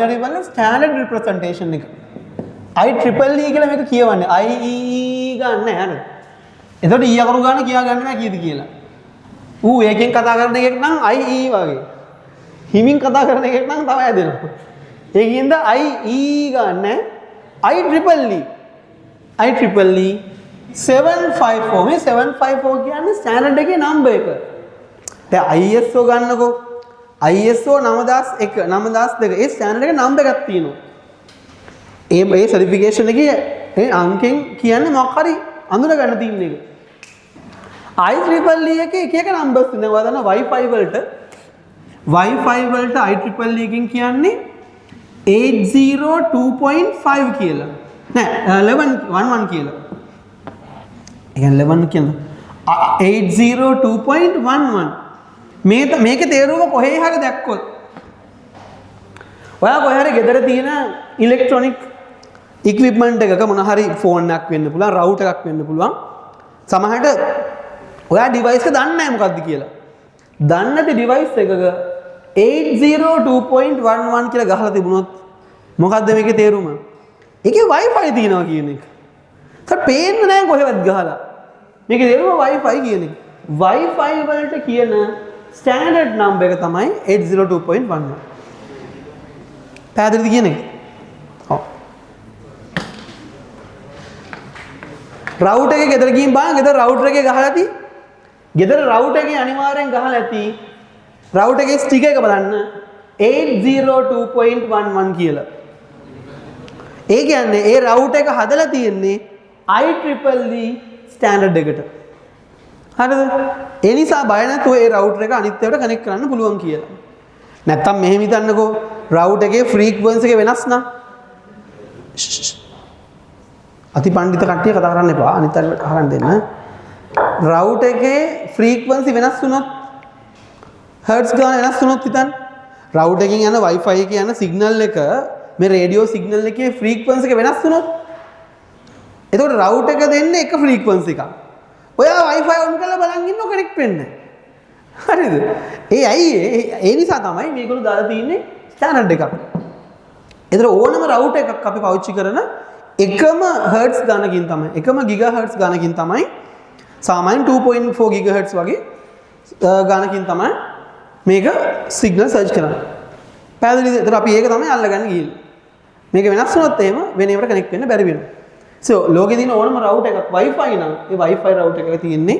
Binary වල standard රිප්‍රසන්ටේෂන් එක. IEEE කියලා මේක කියවන්නේ. IEEE ගන්න නෑ. එතකොට ඊ අකුරු ගන්න කියා ගන්න බෑ කීයද කියලා. ඌ ඒකෙන් කතා කරන එකක් නම් IE වගේ. හිමින් කතා කරන එකක් නම් තව ඇදෙනවා. ඒකින්ද IE ගන්න IEEE 754 මේ 754 කියන්නේ ස්ටෑන්ඩඩ් එකේ නම්බර් එක. දැන් ISO ගන්නකෝ. ISO 9001 9002 ඒ ස්ටෑන්ඩඩ් එකේ නම්බර් එකක් තියෙනවා. ඒ සර්ටිෆිකේෂන් එකේ ඒ අංකෙන් කියන්නේ මොකක් හරි අඳුන ගන්න තියෙන එක. IEEE එකේ එක එක නම්බර්ස් තියෙනවා. දන්න Wi-Fi වලට IEEE එකෙන් කියන්නේ 802.5 කියලා. නෑ 11 කියලා. ඒ කියන්නේ 11 කියනවා. 802.11 මේකේ තේරුම කොහේ හරි දැක්කොත් ඔයා කොහේ හරි ගෙදර තියෙන ඉලෙක්ට්‍රොනික ඉක්විප්මන්ට් එකක මොන හරි ෆෝන් එකක් වෙන්න පුළුවන් රවුටර් එකක් වෙන්න පුළුවන් සමහරට ඔයා ඩිවයිස් එක දන්නේ නැහැ මොකක්ද කියලා. දන්නේ නැති ඩිවයිස් එකක 802.11 කියලා ගහලා තිබුණොත් මොකද්ද මේකේ තේරුම? ඒකේ Wi-Fi තියෙනවා කියන එක. ඒක පේන්නේ නැහැ කොහෙවත් ගහලා. මේකේ තේරුම Wi-Fi කියන එක. Wi-Fi වලට කියන ස්ටෑන්ඩඩ් නම්බර් එක තමයි 802.11. පැහැදිලිද කියන එක? ඔව්. රවුටර් එකේ ගෙදර ගිහින් බලන්න ගෙදර රවුටර් එකේ ගහලා ඇති. ගෙදර රවුටර් එකේ අනිවාර්යෙන් ගහලා ඇති. රවුටර් එකේ ස්ටිකර් එක බලන්න 802.11 කියලා. ඒ කියන්නේ ඒ රවුටර් එක හදලා තියෙන්නේ IEEE ස්ටෑන්ඩඩ් එකට. හරිද? ඒ නිසා බය නැතුව ඒ රවුටර් එක අනිත් ඒවාට කනෙක්ට් කරන්න පුළුවන් කියලා. නැත්තම් මෙහෙම හිතන්නකෝ රවුටර් එකේ ෆ්‍රීකවන්සි එක වෙනස් නම් අතිපණ්ඩිත කට්ටිය කතා කරන්න එපා අනිත් අයට අහන්න දෙන්න. රවුටර් එකේ ෆ්‍රීකවන්සි වෙනස් වුණොත් හර්ට්ස් ගාන වෙනස් වුණොත් හිතන්න රවුටර් එකකින් යන Wi-Fi එකේ යන සිග්නල් එක මේ රේඩියෝ සිග්නල් එකේ ෆ්‍රීකවන්සි එක වෙනස් වුණොත් එතකොට රවුටර් එක දෙන්නේ එක ෆ්‍රීකවන්සි එකක්. ඔයා Wi-Fi on කරලා බලන් ඉන්නව කනෙක්ට් වෙන්නේ. හරිද? ඒ ඇයි ඒ නිසා තමයි මේගොල්ලෝ දාලා තියෙන්නේ ස්ටෑන්ඩඩ් එකක්. ඒතර ඕනම රවුටර් එකක් අපි පාවිච්චි කරන එකම හර්ට්ස් ගණනකින් තමයි එකම ගිගාහර්ට්ස් ගණනකින් තමයි සාමාන්‍ය 2.4 ගිගාහර්ට්ස් වගේ ගණනකින් තමයි මේක සිග්නල් සර්ච් කරන්නේ. පැහැදිලිද? ඒතර අපි ඒක තමයි අල්ලගන්න ගිහිල්ලා. මේක වෙනස් වුණොත් එහෙම වෙන ඒවට කනෙක්ට් වෙන්න බැරි වෙනවා. So ලෝකේ තියෙන ඕනම රවුටර් එකක් Wi-Fi නම් ඒ Wi-Fi රවුටර් එකක තියෙන්නේ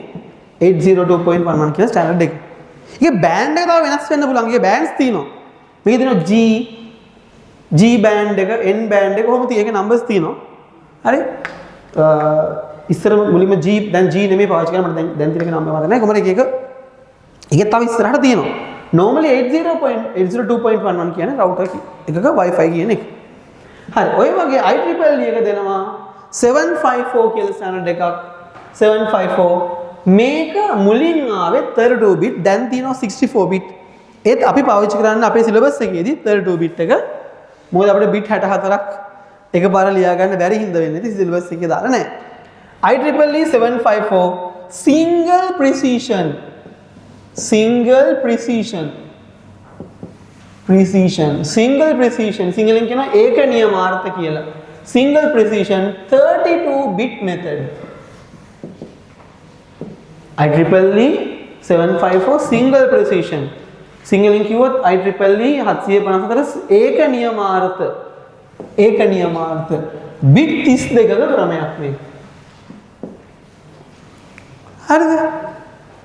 802.11 කියන ස්ටෑන්ඩඩ් එක. ඒකේ බෑන්ඩ් එක තව වෙනස් වෙන්න පුළුවන්. ඒකේ බෑන්ඩ්ස් තියෙනවා. මේකේ තියෙනවා G බෑන්ඩ් එක, N බෑන්ඩ් එක කොහොමද තියෙන්නේ? නම්බර්ස් තියෙනවා. හරි? ඉස්සරම මුලින්ම G දැන් G නෙමෙයි පාවිච්චි කරන්නේ. මට දැන් තියෙන නම්බර් මතක නැහැ. කොහමද ඒකේ තව ඉස්සරහට තියෙනවා. normally 802.11 කියන්නේ රවුටර් එකක Wi-Fi කියන එක. හරි. ඔය වගේ IEEE එක දෙනවා 754 කියලා ස්ටෑන්ඩඩ් එකක් 754 මේක මුලින් ආවේ 32 bit දැන් තියෙනවා 64 bit ඒත් අපි පාවිච්චි කරන්නේ අපේ සිලබස් එකේදී 32 bit එක මොකද අපිට bit 64ක් එකපාර ලියා ගන්න බැරි හින්දා වෙන්නේ ඉතින් සිලබස් එකේ දාලා නැහැ IEEE 754 single precision single precision single කියන ඒක නියමාර්ථ කියලා single precision 32 bit method IEEE 754 single precision single කිව්වොත් IEEE 754 ඒක නියමාර්ථ bit 32ක ක්‍රමයක් මේ හරිද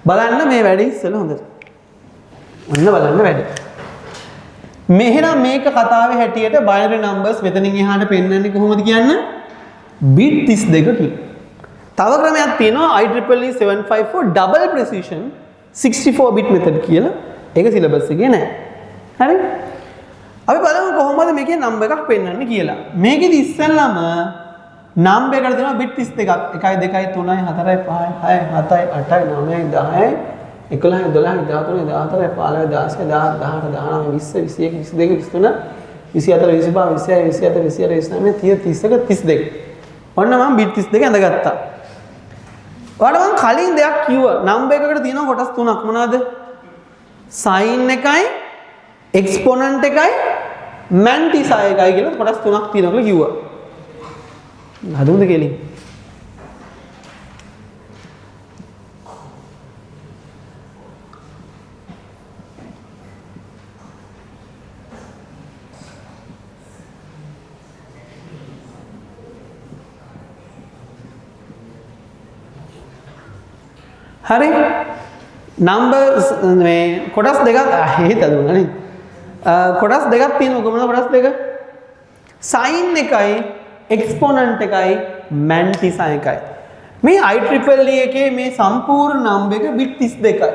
බලන්න මේ වැඩි ඉස්සෙල්ලා හොඳට ඔන්න බලන්න වැඩි මෙහෙනම් මේක කතාවේ හැටියට binary numbers මෙතනින් එහාට පෙන්වන්නේ කොහොමද කියන්න bit 32 කිය. තව ක්‍රමයක් තියෙනවා IEEE 754 double precision 64 bit method කියලා. ඒක සිලබස් එකේ නෑ. හරි? අපි බලමු කොහොමද මේකේ නම්බර් එකක් පෙන්වන්නේ කියලා. මේකෙදි ඉස්සෙල්ලාම නම්බර් එකට දෙනවා bit 32ක්. 1 2 3 4 5 6 7 8 9 10 11 12 13 14 15 16 17 18 19 20 21 22 23 24 25 26 27 28 29 30 31 ඔන්න මම bit 32 ඇඳගත්තා. ඔයාලට මම කලින් දෙයක් කිව්වා. නම්බර් එකකට තියෙන කොටස් තුනක් මොනවාද? sin එකයි, exponent එකයි, මැන්ටිසා එකයි කියලා කොටස් තුනක් තියෙනවා කියලා කිව්වා. හදමුද කෙලින්? හරි නම්බර්ස් මේ කොටස් දෙකක් හිත දුන්නා නේ කොටස් දෙකක් තියෙනවා කොහොමද කොටස් දෙක sin එකයි එක්ස්පොනන්ට් එකයි මැන්ටිසා එකයි මේ IEEE එකේ මේ සම්පූර්ණ නම්බර් එක බිට් 32යි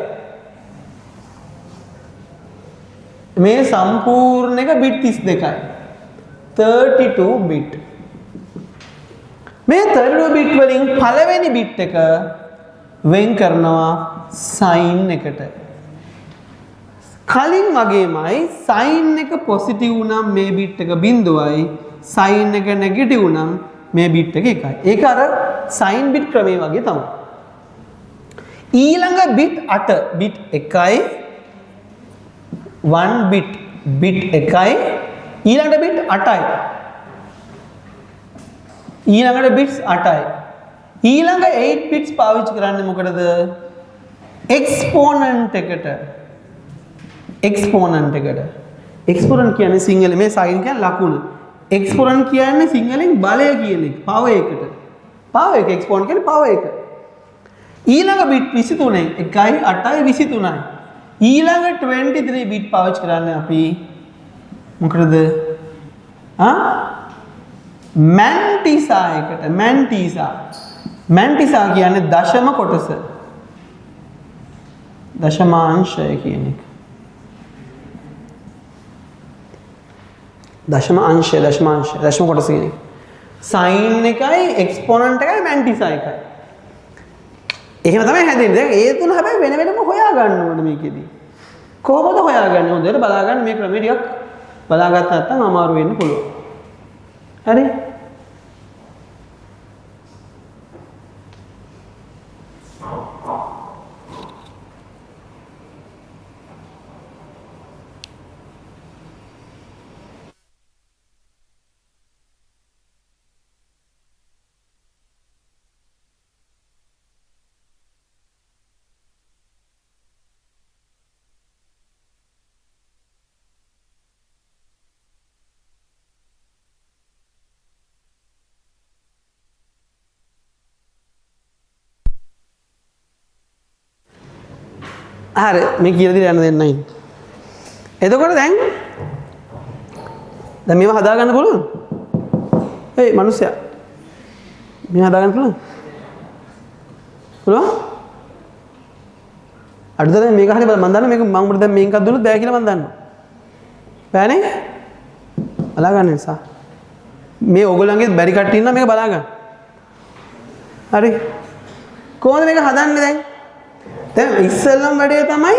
මේ සම්පූර්ණ එක බිට් 32යි 32 බිට් මේ 32 බිට් වලින් පළවෙනි බිට් එක වෙන් කරනවා sin එකට කලින් වගේමයි sin එක පොසිටිව් නම් මේ බිට් එක 0යි sin එක නෙගටිව් නම් මේ බිට් එක 1යි ඒක අර sin බිට් ක්‍රමයේ වගේ තමයි ඊළඟ බිට් 8 බිට් 1යි 1 බිට් 1යි ඊළඟ බිට් 8යි ඊළඟට බිට්ස් 8යි ඊළඟ 8 bits පාවිච්චි කරන්නේ මොකටද එක්ස්පොනන්ට් එකට එක්ස්පොනන්ට් කියන්නේ සිංහලෙන් මේ sin කියන්නේ ලකුණ එක්ස්පොනන්ට් කියන්නේ සිංහලෙන් බලය කියන එක පව එකට පව එක එක්ස්පොනන්ට් කියන්නේ පව එක ඊළඟ bit 23යි 1යි 8යි 23යි ඊළඟ 23 bit පාවිච්චි කරන්නේ අපි මොකටද මැන්ටිසා එකට මැන්ටිසා කියන්නේ දශම කොටස දශමාංශය කියන එක දශම කොටස කියන එක sin එකයි එක්ස්පොනන්ට් එකයි මැන්ටිසා එකයි එහෙම තමයි හැදෙන්නේ දැන් ඒ තුන හැබැයි වෙන වෙනම හොයා ගන්න ඕනේ මේකෙදි කොහොමද හොයාගන්නේ හොඳට බලා ගන්න මේ ක්‍රමය ටිකක් බලාගත්තා නැත්නම් අමාරු වෙන්න පුළුවන් හරි හරි මේ කියලා දීලා යන්න දෙන්නයි. එතකොට දැන් මේව හදා ගන්න පුළුවන්? ඒ මිනිස්සයා මේ හදා ගන්න පුළුවන්? පුළුවන්? අඩුද දැන් මේක හරිය බලන්න මම දන්නවා මේක මම උඹට දැන් මේකක් දුන්නොත් බෑ කියලා මම දන්නවා. බෑනේ? බලා ගන්න නිසා. මේ ඕගොල්ලන්ගේ බැරි කට්ටිය ඉන්නා මේක බලා ගන්න. හරි. කොහොමද මේක හදන්නේ දැන්? දැන් ඉස්සෙල්ලම වැඩේ තමයි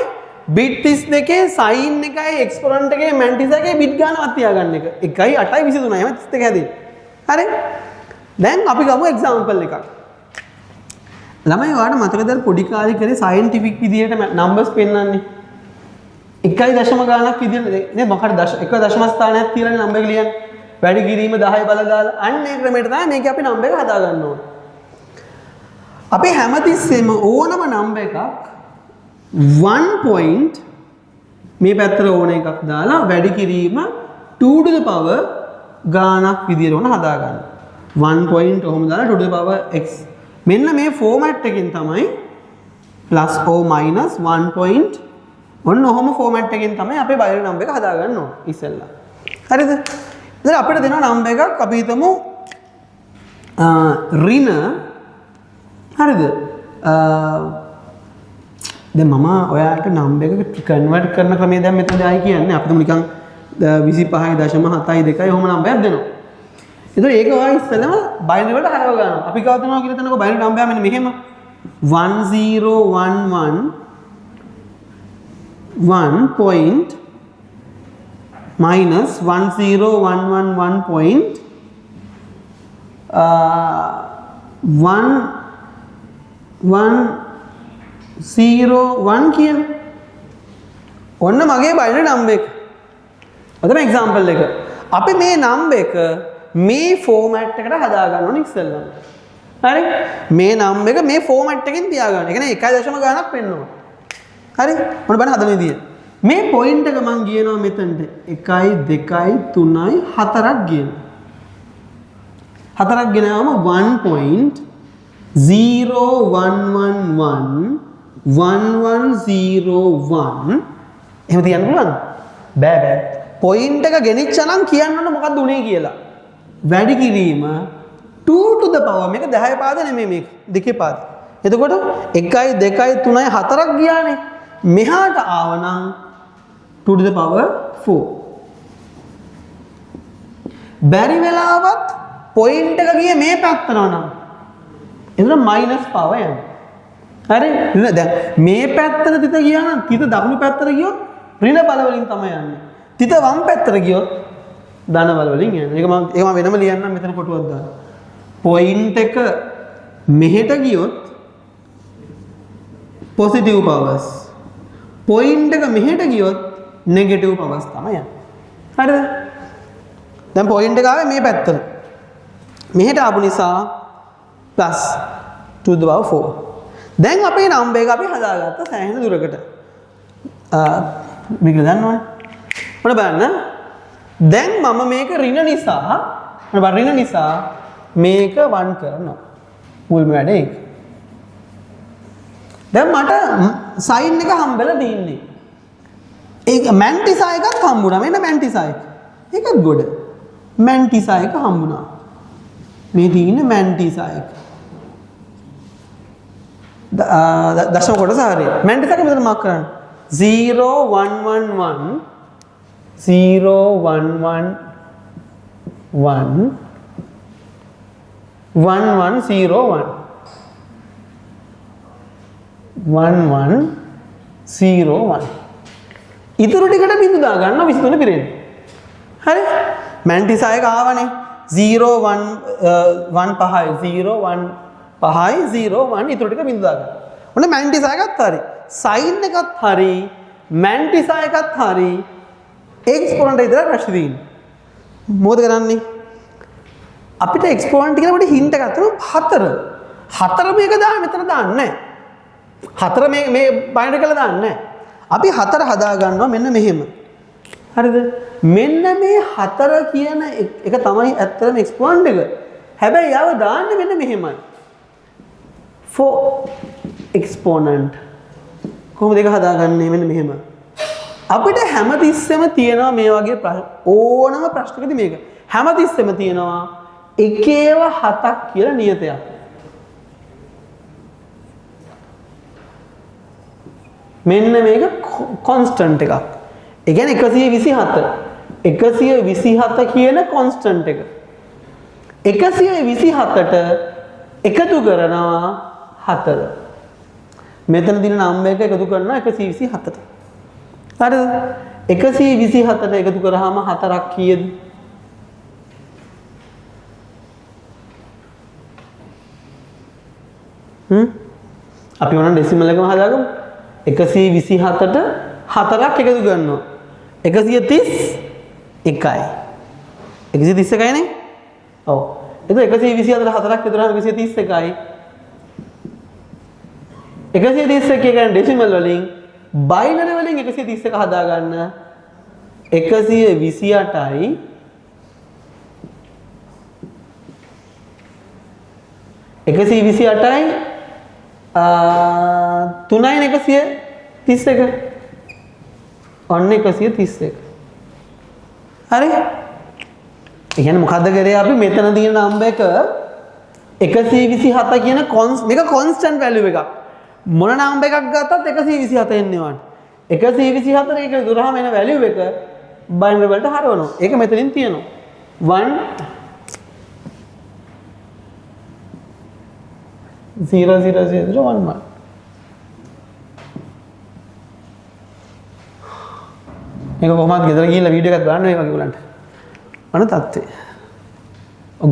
බිට් 32 sin එකයි එක්ස්පොනන්ට් එකේ මැන්ටිසා එකේ බිට් ගන්නවත් තියාගන්න එක. 1යි 8යි 23යි එහෙම 32 හැදෙන්නේ. හරි. දැන් අපි ගමු එක්සැම්පල් එකක්. ළමයි ඔයාලට මතකද පොඩි කාලේ කරේ සයන්ටිෆික් විදියට නම්බර්ස් පෙන්නන්නේ. 1යි දශම ගානක් විදියට නේ මොකක්ද 1 දශම ස්ථානයක් තියලා නම්බර් එක ලියන්නේ. වැඩි කිරීම 10 බල දාලා අන්න ඒ ක්‍රමයට තමයි මේක අපි නම්බර් එක හදා ගන්න ඕනේ. අපි හැමතිස්සෙම ඕනම නම්බර් එකක් 1 point මේ පැත්තට ඕන එකක් දාලා වැඩි කිරීම 2 to the power ගානක් විදියට ඕන හදා ගන්න. 1 point ඔහොම දාලා 2 to the power x. මෙන්න මේ ෆෝමැට් එකෙන් තමයි plus or minus 1 point ඔන්න ඔහොම ෆෝමැට් එකෙන් තමයි අපේ බයිනරි නම්බර් එක හදා ගන්න ඕන ඉස්සෙල්ලා. හරිද? ඉතින් අපිට දෙනවා නම්බර් එකක් අපි හිතමු ඍණ හරිද? දැන් මම ඔයාලට නම්බර් එක කන්වර්ට් කරන ක්‍රමය දැන් මෙතනදී ආයි කියන්නේ අපිට නිකන් 25.7.2 ඔහොම නම්බරයක් දෙනවා. ඒතර ඒක ඔයා ඉස්සෙල්ලම බයිනරි වලට හරව ගන්නවා. අපි කව දෙනවා කියලා තනකො බයිනරි නම්බරය මෙන්න මෙහෙම 1011 1 point minus 10111 point 101 කියන්නේ ඔන්න මගේ බයිනරි නම්බර් එක. ඔතන එක්සැම්පල් එක. අපි මේ නම්බර් එක මේ ෆෝමැට් එකට හදා ගන්න ඕනේ ඉස්සෙල්ලා. හරි? මේ නම්බර් එක මේ ෆෝමැට් එකෙන් තියාගන්න. ඒ කියන්නේ 1 ගානක් වෙන්නවා. හරි? මොන බලන්න හදන විදිය. මේ පොයින්ට් එක මං ගියනවා මෙතනට 1 2 3 4ක් ගියනවා. 4ක් ගෙනාවම 1.01111101 එහෙම තියන්න පුළුවන්ද? බෑ. පොයින්ට් එක ගෙනිච්චනම් කියන්න ඕන මොකක්ද උනේ කියලා. වැඩි කිරීම 2 to the power මේක 10 පාද නෙමෙයි මේක දෙකේ පාද. එතකොට 1 2 3 4ක් ගියානේ. මෙහාට ආවනම් 2 to the power 4. බැරි වෙලාවත් පොයින්ට් එක ගියේ මේ පැත්තට නම් එතන මයිනස් පවර් යනවා. හරි? දැන් මේ පැත්තට තිත ගියා නම් තිත දකුණු පැත්තට ගියොත් ඍණ බල වලින් තමයි යන්නේ. තිත වම් පැත්තට ගියොත් ධන බල වලින් යනවා. ඒක මම වෙනම ලියන්නම් මෙතන කොටුවක් දාන්න. පොයින්ට් එක මෙහෙට ගියොත් පොසිටිව් පවර්ස්. පොයින්ට් එක මෙහෙට ගියොත් නෙගටිව් පවර්ස් තමයි යන්නේ. හරිද? දැන් පොයින්ට් එක ආවේ මේ පැත්තට. මෙහෙට ආපු නිසා plus 2 to the power 4. දැන් අපේ නම්බර් එක අපි හදාගත්ත සෑහෙන දුරකට. මේක දන්නවනේ. මොන බලන්න. දැන් මම මේක ඍණ නිසා මේක 1 කරනවා. මුල්ම වැඩේ ඒක. දැන් මට sin එක හම්බෙලා තින්නේ. ඒක මැන්ටිසා එකක් හම්බුණා. මෙන්න මැන්ටිසා එක. ඒකත් ගොඩ. මැන්ටිසා එක හම්බුණා. මේ තියෙන්නේ මැන්ටිසා එක. දශම කොටස හරිය. මැන්ටිසා එක මෙතන මාක් කරන්න. 0 1 1 1 0 1 1 1 1 1 0 1 1 1 0 1 ඉතුරු ටිකට බිඳු දා ගන්න 23 පිරෙන්න. හරි? මැන්ටිසා එක ආවනේ 0 1 1 පහයි 0 1 පහයි 0 1 ඉතුරු ටික බිඳු දා ගන්න. ඔන්න මැන්ටිසා එකත් හරි. sin එකත් හරි. මැන්ටිසා එකත් හරි. එක්ස්පොනන්ට් එක විතර ප්‍රශ්නේ තියෙන්නේ. මොකද කරන්නේ? අපිට එක්ස්පොනන්ට් කියනකොට හින්ට් එකක් තමයි 4. 4 මේක දාන්න මෙතන දාන්නේ නැහැ. 4 මේ බයින්ඩ් කරලා දාන්නේ නැහැ. අපි 4 හදා ගන්නවා මෙන්න මෙහෙම. හරිද? මෙන්න මේ 4 කියන එක තමයි ඇත්තටම එක්ස්පොනන්ට් එක. හැබැයි යාව දාන්නේ මෙන්න මෙහෙමයි. for exponent කොහොමද ඒක හදාගන්නේ මෙන්න මෙහෙම. අපිට හැමතිස්සෙම තියෙනවා මේ වගේ ඕනම ප්‍රශ්නකදී මේක. හැමතිස්සෙම තියෙනවා එකේව 7ක් කියලා නියතයක්. මෙන්න මේක කොන්ස්ටන්ට් එකක්. ඒ කියන්නේ 127. 127 කියන කොන්ස්ටන්ට් එක. 127ට එකතු කරනවා 4. මෙතන දින නම්බර් එක එකතු කරනවා 127ට. හරිද? 127ට එකතු කරාම 4ක් කීයද? අපි ඕන ඩෙසිමල් එකම හදාගමු. 127ට 4ක් එකතු කරනවා 131යි. 131යි නේ? ඔව්. එතකොට 127ට 4ක් එකතු කරාම 131යි. 131 කියන්නේ ඩෙසිමල් වලින් බයිනරි වලින් 131 හදා ගන්න 128යි 128යි 3යි 131 ඔන්න 131 හරි? ඒ කියන්නේ මොකද්ද කරේ අපි මෙතන තියෙන නම්බර් එක 127 කියන මේක කොන්ස්ටන්ට් වැලියු එකක්. මොන නම්බර් එකක් ගත්තත් 127 එන්නේ වාට. 127 එක දුරාම එන වැලියු එක බයිනරි වලට හරවනවා. ඒක මෙතනින් තියෙනවා. 1 0 0 0 1 1 මේක කොහොමද ගෙදර ගිහිල්ලා වීඩියෝ එකක් දාන්න මේ වගේ උලන්ට. අන තත්ත්වය.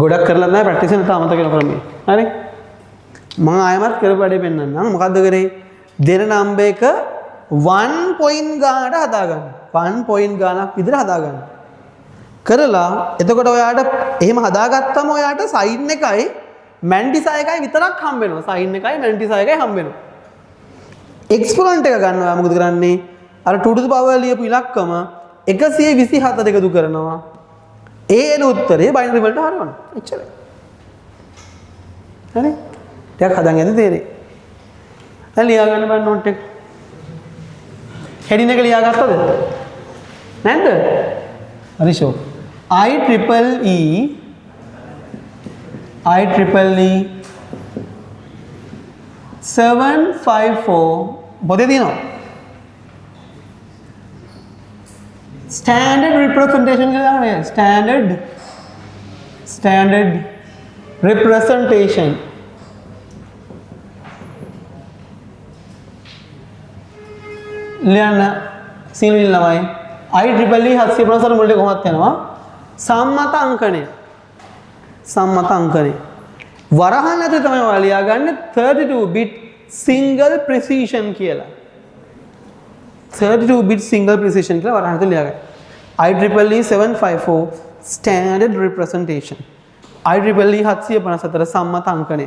ගොඩක් කරලා නැහැ ප්‍රැක්ටිස් එක තාම අමතක කරලා මේ. හරි? මම ආයමත් කරපු වැඩේ පෙන්නන්නම්. මොකද්ද කරේ? දෙන නම්බර් එක 1 පොයින්ට් ගානට හදාගන්න. 1 පොයින්ට් ගානක් විතර හදාගන්න. කරලා එතකොට ඔයාට එහෙම හදාගත්තම ඔයාට සයින් එකයි මැන්ටිසා එකයි විතරක් හම්බ වෙනවා. සයින් එකයි මැන්ටිසා එකයි හම්බ වෙනවා. එක්ස්පොනන්ට් එක ගන්නවා මොකද කරන්නේ? අර 2 to the power ලියපු ඉලක්කම 127 එකතු කරනවා. ඒ එන උත්තරේ බයිනරි වලට හරවනවා. එච්චරයි. හරි? ටිකක් හදන් යද්දි තේරෙයි. දැන් ලියා ගන්න බෑ නෝට් එක. හෙඩින් එක ලියාගත්තද? නැද්ද? හරි ෂෝ. IEEE 754 පොතේ තියෙනවා. ස්ටෑන්ඩඩ් රිප්‍රසන්ටේෂන් කියලා නේ. ස්ටෑන්ඩඩ් රිප්‍රසන්ටේෂන් ලියන්න සීලවිල් ළමයි. IEEE 754 මුලට කොහොමද යනවා? සම්මත අංකණය. සම්මත අංකණය. වරහන් ඇතුලේ තමයි ඔයාලා ලියාගන්නේ 32 bit single precision කියලා. 32 bit single precision කියලා වරහන් ඇතුලේ ලියාගන්න. IEEE 754 standard representation. IEEE 754 සම්මත අංකණය.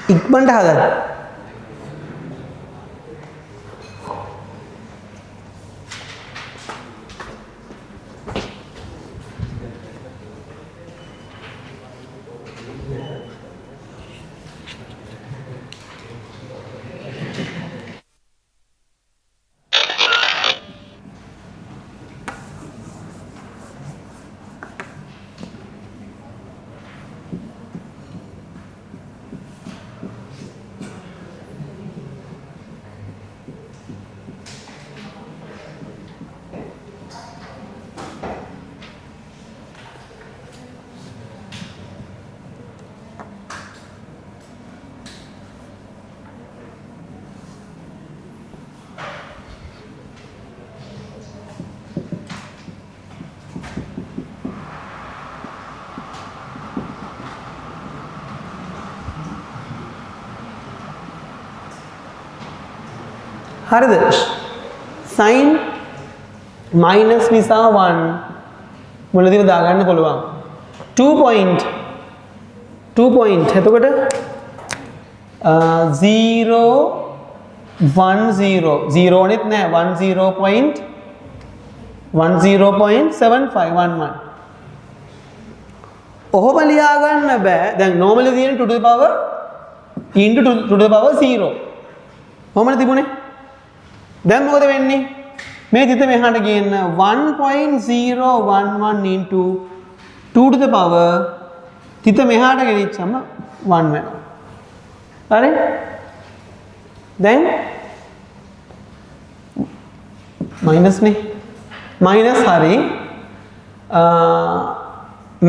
ඉක්මනට හදන්න. හරිද? sin minus නිසා 1 මුලදීම දාගන්න පුළුවන්. 2 point එතකොට 0 1 0 0 නෙත් නෑ 10.7511 ඔහොම ලියා ගන්න බෑ. දැන් normally තියෙන 2 to the power into 2 to the power 0 කොහමද තිබුණේ? දැන් මොකද වෙන්නේ? මේ තිත මෙහාට ගේන්න 1.011 into 2 to the power තිත මෙහාට ගෙනිච්චම 1 වෙනවා. හරි? දැන් මයිනස් නේ. මයිනස් හරි.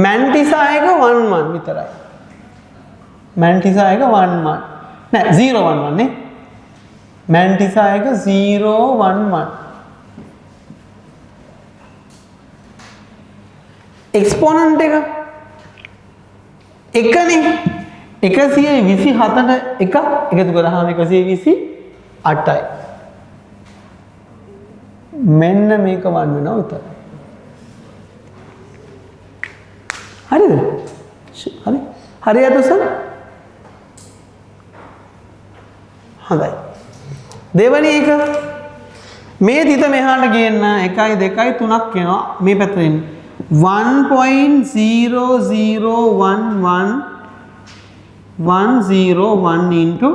මැන්ටිසා එක 1 1 විතරයි. මැන්ටිසා එක 1 1 නෑ 0 1 1 නේ. මැන්ටිසා එක 0 1 1. එක්ස්පොනන්ට් එක එකනේ 127ට එකක් එකතු කරාම 128යි. මෙන්න මේක 1 වෙනවා විතරයි. හරිද? හරි. හරියට උසන්? හොඳයි. දෙවැනි එක මේ තිත මෙහාට ගේන්න 1 2 3ක් එනවා මේ පැත්තට එන්න 1.0011101 into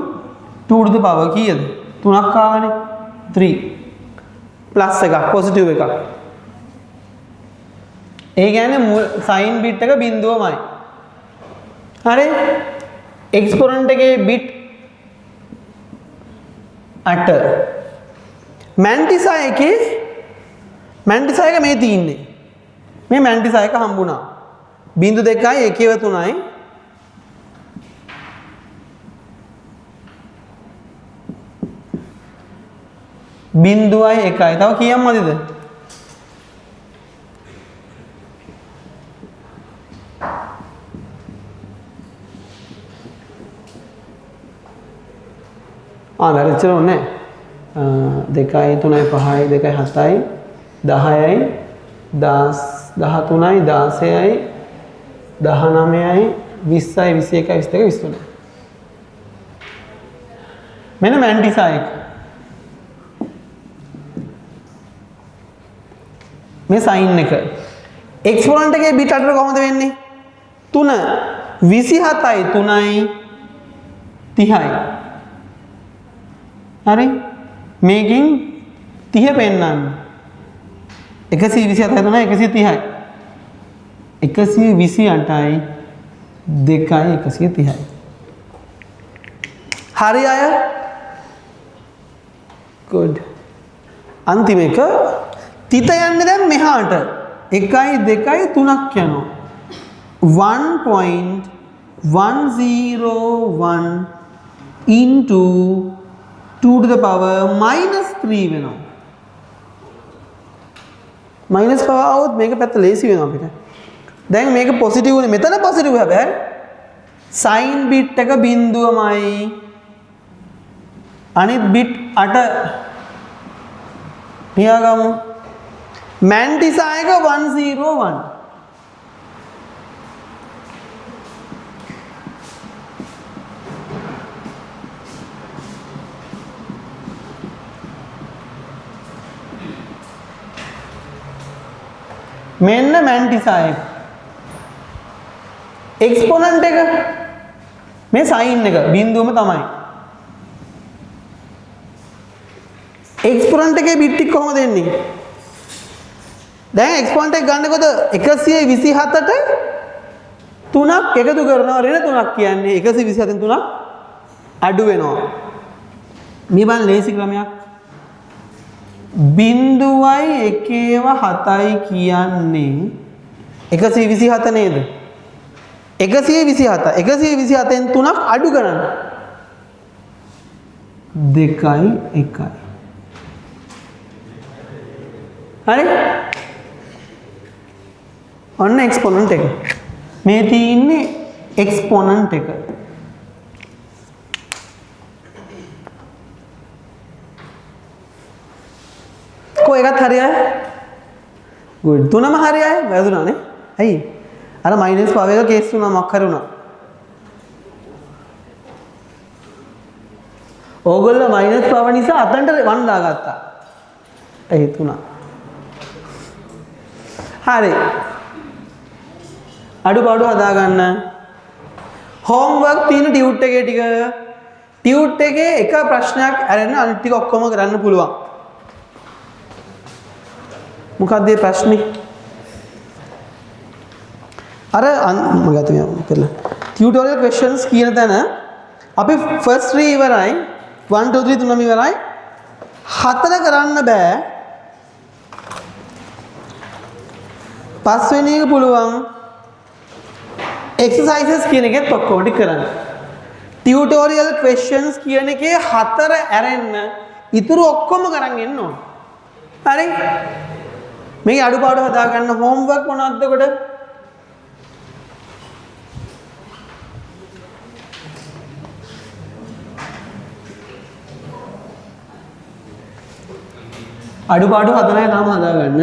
2 to the power කීයද 3ක් ආවනේ 3 ප්ලස් එකක් පොසිටිව් එකක් ඒ කියන්නේ සයින් බිට් එක බිඳුවමයි හරි එක්ස්පොනන්ට් එකේ බිට් 8 මැන්ටිසා එකේ මැන්ටිසා එක මේ තියෙන්නේ මේ මැන්ටිසා එක හම්බුණා 0.2යි 1.3යි බිඳුවයි එකයි තව කීයක් මදිද වැරදිච්චර ඕනේ 2 3 5 2 7යි 10යි 13යි 16යි 19යි 20යි 21යි 22යි 23යි මෙන්න මැන්ටිසා එක මේ සයින් එක එක්ස්පොනන්ට් එකේ බිට් 8 කොහොමද වෙන්නේ 3 27යි 3යි 30යි හරි මේකෙන් 30 පෙන්නන්න 127යි 3යි 130යි 128යි 2යි 130යි හරි අය good අන්තිම එක තිත යන්නේ දැන් මෙහාට 1යි 2යි 3ක් යනවා 1.101 into 2 to the power minus 3 වෙනවා minus power આવොත් මේක පැත්ත ලේසි වෙනවා අපිට දැන් මේක පොසිටිව් නේ මෙතන පොසිටිව් හැබැයි sin bit එක බිඳුවමයි අනිත් bit 8 පියාගමු මැන්ටිසා එක 101 මෙන්න මැන්ටිසා එක එක්ස්පොනන්ට් එක මේ සයින් එක බිඳුවම තමයි එක්ස්පොනන්ට් එකේ බිට් එක කොහොමද එන්නේ දැන් එක්ස්පොනන්ට් එක ගන්නකොට 127ට 3ක් එකතු කරනවා ඍණ 3ක් කියන්නේ 127න් 3ක් අඩු වෙනවා මේ බලන්න ලේසි ක්‍රමයක් 0.1 කියන්නේ 127 නේද 127 127න් 3ක් අඩු කරන්න 2යි 1යි හරි ඔන්න එක්ස්පොනන්ට් එක මේ තියෙන්නේ එක්ස්පොනන්ට් එක කො එකත් හරියයි good තුනම හරියයි වැදුනානේ ඇයි අර මයිනස් පව එක කේස් වුණා මොකක් හරි වුණා ඕගොල්ලෝ මයිනස් පව නිසා අතන්ට 1 දාගත්තා ඒ තුනා හරි අඩුපාඩු හදාගන්න හෝම්වර්ක් තියෙන ටියුට් එකේ ටියුට් එකේ එක ප්‍රශ්නයක් අරගෙන අනිත් ටික ඔක්කොම කරන්න පුළුවන් මොකක්ද මේ ප්‍රශ්නේ අර මම ගත්තා පෙරලා ටියුටෝරියල් ක්වෙස්චන්ස් කියන තැන අපි ෆස්ට් 3 ඉවරයි 1 2 3 තුනම ඉවරයි 4 කරන්න බෑ පස්වෙනි එක පුළුවන් එක්සර්සයිසස් කියන එකත් ඔක්කොම ටික කරන්න ටියුටෝරියල් ක්වෙස්චන්ස් කියන එකේ 4 ඇරෙන්න ඉතුරු ඔක්කොම කරන් එන්න ඕන හරි මේ අඩුපාඩු හදාගන්න හෝම්වර්ක් මොනවද කොට අඩුපාඩු හතරයි තාම හදාගන්න.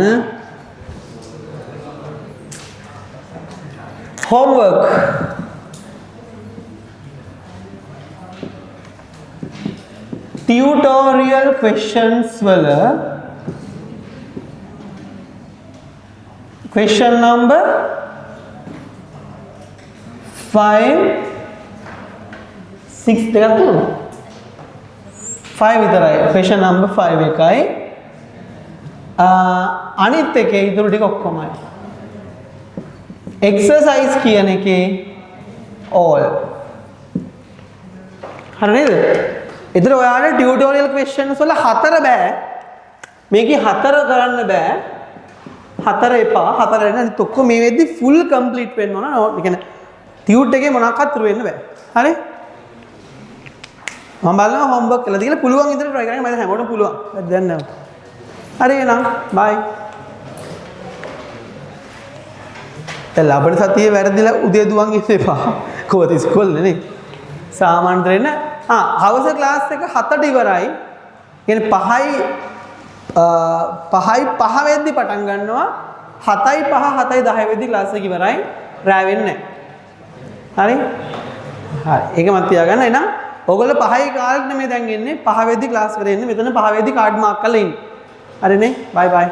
homework tutorial questions වල question number 5 6 දෙකක් තියෙනවා 5 විතරයි question number 5 එකයි අනිත් එකේ ඉතුරු ටික ඔක්කොමයි exercise කියන එකේ all හරි නේද? එතන ඔයාලට tutorial questions වල 4 බෑ. මේකේ 4 කරන්න බෑ. 4 එපා. 4 එන්න අනිත් ඔක්කොම මේ වෙද්දි full complete වෙන්න ඕන. ඒ කියන්නේ tute එකේ මොනවාක්වත් ඉතුරු වෙන්න බෑ. හරි? මම බලනවා homework කරලා තියලා පුළුවන් විදිහට try කරන්න. මම හැමෝටම පුළුවන්. දැන් නෑ. හරි එහෙනම් bye. ලබන සතියේ වැරදිලා උදේ දුවන් ඉන්න එපා. කොහොමද ඉස්කෝලේ නේ? සාමාන්‍යයෙන් හවස ක්ලාස් එක 7ට ඉවරයි. කියන්නේ 5 වෙද්දි පටන් ගන්නවා. 7යි 5 7යි 10 වෙද්දි ක්ලාස් එක ඉවරයි. රැ වෙන්නේ නැහැ. හරි? හරි. ඒක මම තියාගන්න. එහෙනම් ඔයගොල්ලෝ 5යි කාලෙට නෙමෙයි දැන් එන්නේ. 5 වෙද්දි ක්ලාස් කරේ ඉන්නේ. මෙතන 5 වෙද්දි කාඩ් මාක් කරලා ඉන්න. හරිනේ? bye bye.